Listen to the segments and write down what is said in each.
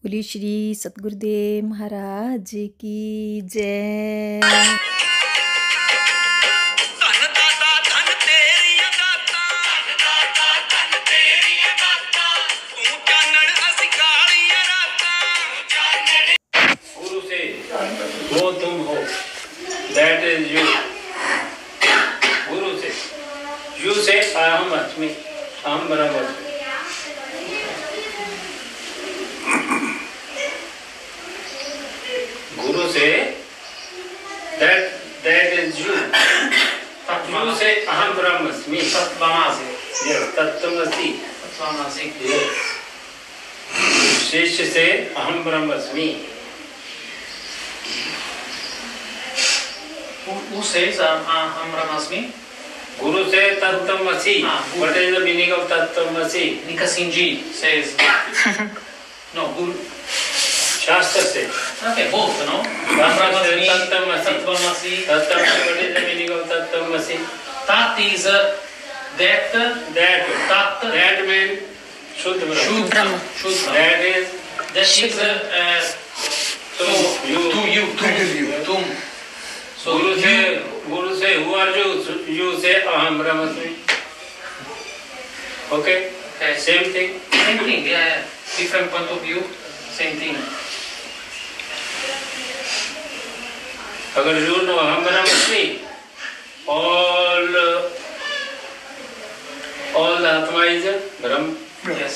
बोलिए श्री सतगुरुदेव महाराज की जय। गुरु से वो तुम हो, दैट इज यू। गुरु से यू से अहम अस्मि, अहम ब्रह्मास्मि। गुरु say that is you, you से अहम ब्रह्मास्मि, तत्त्वमसि, तत्त्वमसि। शिष्य से अहम ब्रह्मास्मि। Who says Aham Brahmasmi? Guru says Tattvam-asi. What is the meaning of Tattvam-asi? Nikasinji says. No, Guru. Shastra says. Okay, both, no? Shastra says Tattvam-asi. Tattvam-asi. Tattvam-asi. What is the meaning of Tattvam-asi? Tat is that. That means Shuddha Brahma. Shuddha. That is. That is. You. Tum. So Guru say, who are you? You say, Aham Brahmasmi. Okay? Same thing. Same thing, yeah. Different point of view, same thing. अगर you know Aham Brahmasmi, all the Atma is Brahm. Yes.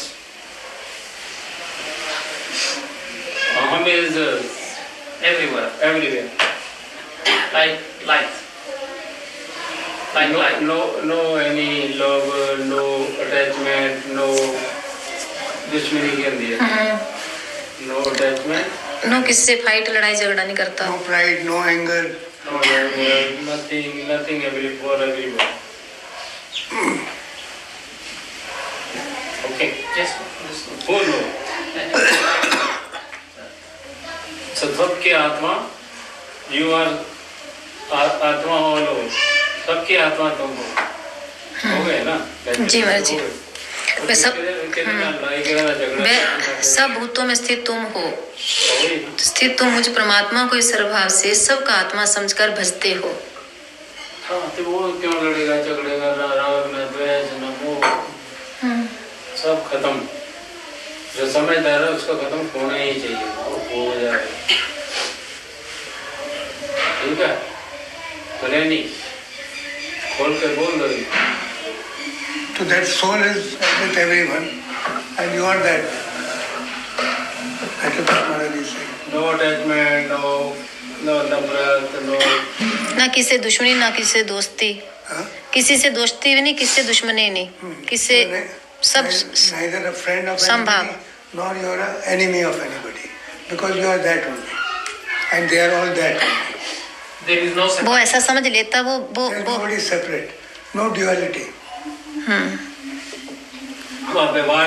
Aham is everywhere. Light. No any love, no attachment, no दुश्मनी के अंदर, no attachment, no किसी से fight लड़ाई झगड़ा नहीं करता। No pride, no anger. no anger, nothing for everyone. Okay. Yes. Who know? सबके आत्मा, you are आत्मा all over. सबकी आत्मा तुम हो गए ना? जी महाराज जी। वे सब भूतों में स्थित तुम हो, स्थित तुम मुझ परमात्मा को इस स्वभाव से सबका आत्मा समझकर भजते हो। हाँ, तो वो क्यों लड़ेगा झगड़ेगा, ना राग ना द्वेष ना मोह, सब खत्म। जो समझदार है उसका खत्म होना ही चाहिए, वो हो जाएगा। ठीक है? तो नहीं खोल कर बोल दो। So that soul is with everyone, and you are that. That's what Maharaj is saying. No attachment, no nafrat, no. ना किसी से दुश्मनी ना किसी से दोस्ती, किसी से दोस्ती भी नहीं, किसी से दुश्मनी नहीं, किसी से सब neither a friend of संभाव, anybody nor you are an enemy of anybody, because you are that only, and they are all that only. There is no separation. वो ऐसा समझ लेता वो Nobody is separate, no duality. व्यवहार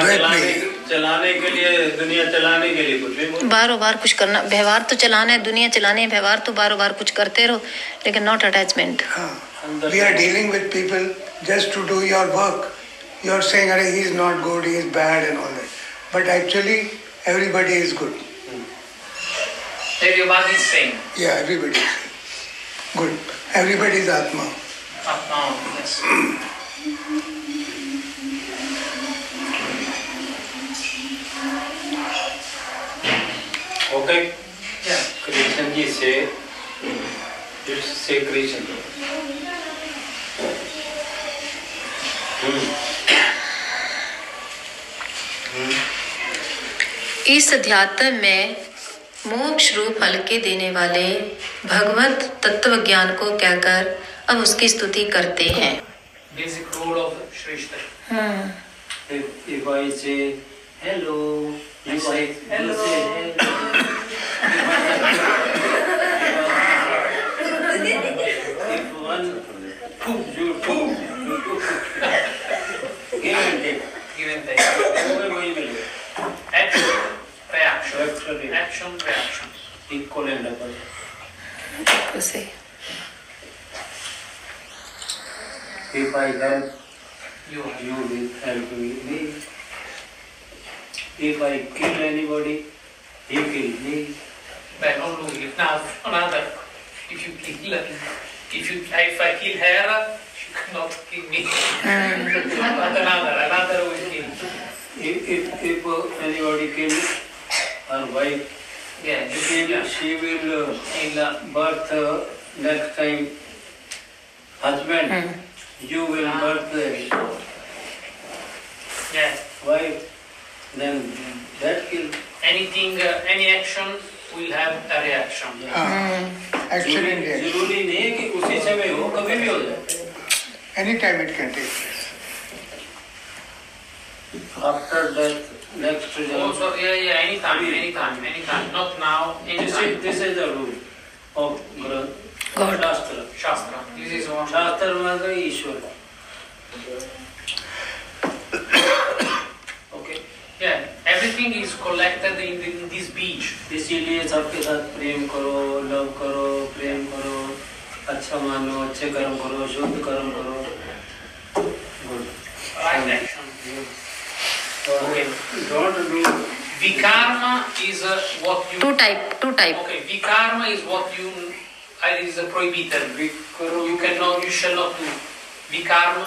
चलाने के लिए, दुनिया चलाने के लिए कुछ भी बारों बार कुछ करना, व्यवहार तो चलाना है, दुनिया चलानी है, व्यवहार तो बारों बार कुछ करते रहो, लेकिन not attachment. We are dealing with people just to do your work. You are saying, "Arey, he is not good, he is bad," and all that. But actually, everybody is good. Everybody is same. Yeah, everybody is good. Everybody is Atma. Yes. Okay. Yeah. Krishna ji से कृष्ण इस अध्यात्म में मोक्ष रूप फल के देने वाले भगवत तत्व ज्ञान को कहकर अब उसकी स्तुति करते हैं। Basic rule of Shrishta. If I say hello, you say hello. If one you give and take. Action, reaction. Equal and double. उसे If I help, you will help me. If I kill anybody, He killed me. Beh, non lui, another. If I kill her, she cannot kill me. But another will kill. If anybody kill her wife, Yeah, she will birth next time husband. You will birth yeah. wife. Then that kill. Anything, any action will have a reaction. Accident reaction. जरूरी नहीं है कि उसी समय हो, कभी भी हो जाए. Anytime it can take place. After that, next Also, yeah, anytime. Not now, anytime. this is the rule of God. Shastra. Shastra. This is one. शास्त्र में तो ईश्वर. Okay. Yeah, everything is collected in this beach. इसीलिए सबके साथ प्रेम करो, love करो, प्रेम करो, अच्छा मानो, अच्छे कर्म करो, शुद्ध कर्म करो. Good. Right action. Okay. Don't do. Vikarma is what you. Two type. Okay, vikarma is what you. Is prohibited. You shall not do. Vikarma.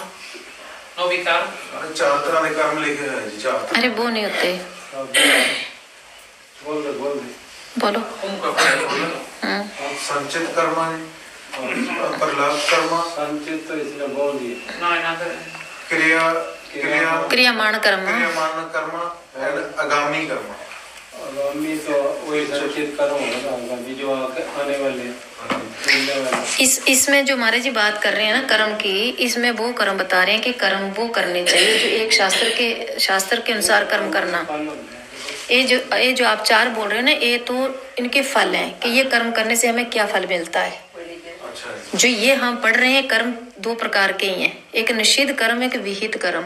No vikarma. अरे 4 तरह के कर्म लिखे हैं जी, 4 तरह. अरे वो नहीं होते, बोल दे. बोलो. संचित कर्म है, प्रलाप कर्म, संचित तो इसने बोल दिया. No, another. क्रियामान कर्म. क्रियामान कर्म एंड आगामी कर्म. आगामी तो वही संचित कर्म होगा, आगामी जो आने वाले हैं. इसमें जो महाराज जी बात कर रहे हैं ना कर्म की, इसमें वो कर्म बता रहे हैं कि कर्म वो करने चाहिए जो एक शास्त्र के अनुसार कर्म करना. ये जो आप 4 बोल रहे हो ना, ये तो इनके फल हैं कि ये कर्म करने से हमें क्या फल मिलता है. अच्छा. जो ये हम पढ़ रहे हैं कर्म 2 प्रकार के ही हैं, एक निषिद्ध कर्म, एक विहित कर्म.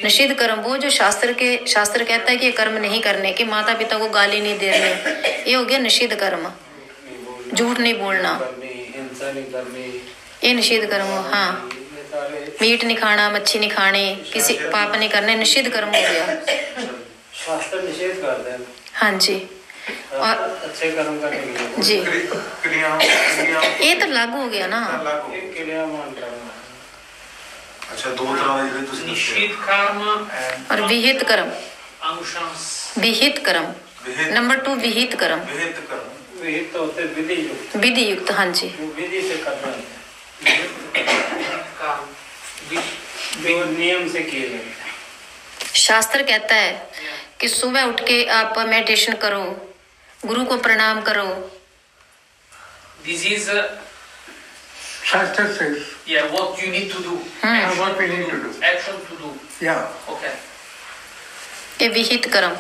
निषिद्ध कर्म वो जो शास्त्र कहता है कि ये कर्म नहीं करने, कि माता पिता को गाली नहीं देने, ये हो गया निषिद्ध कर्म. झूठ नहीं बोलना, हिंसा नहीं करनी, ये निषिद्ध कर्म. हाँ, मीट नहीं खाना, मच्छी नहीं खानी, किसी पाप नहीं करने, निषिद्ध कर्म हो गया. शास्त्र निषेध करते हैं. हाँ जी. और अच्छे कर्म करने के लिए जी क्रिया ये तो लागू हो गया ना. क्रियामान करना. अच्छा, 2 तरह के ਜਿਹੜੇ ਤੁਸੀਂ Nishid karma और विहित कर्म. angushans. विहित कर्म. नंबर 2 विहित कर्म. विहित कर्म. विहित तो होते विधि युक्त. विधि युक्त. हाँ जी. जो विधि से करना है, Karma. जो नियम से किए जाते हैं. शास्त्र कहता है कि सुबह उठ के आप मेडिटेशन करो, गुरु को प्रणाम करो. This is Shastra says, what you need to do. what we need to do. Action to do. Yeah. Okay. ये विहित कर्म.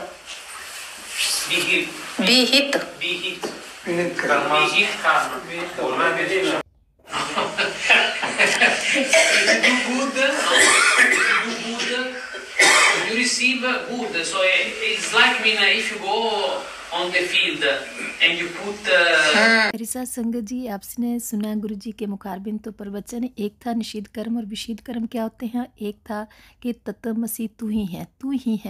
Vihit. विहित. Vihit. Vinit karma. Vihit karma. बोलना है विधि में. If you do good, you receive good. So it's like if you go on the field and you put. मेरे साथ संगत जी, आपने सुना गुरु जी के मुखारबिन तो प्रवचन. एक था निषिद्ध कर्म और विषिद्ध कर्म क्या होते हैं. एक था कि तत्वमसि तू ही है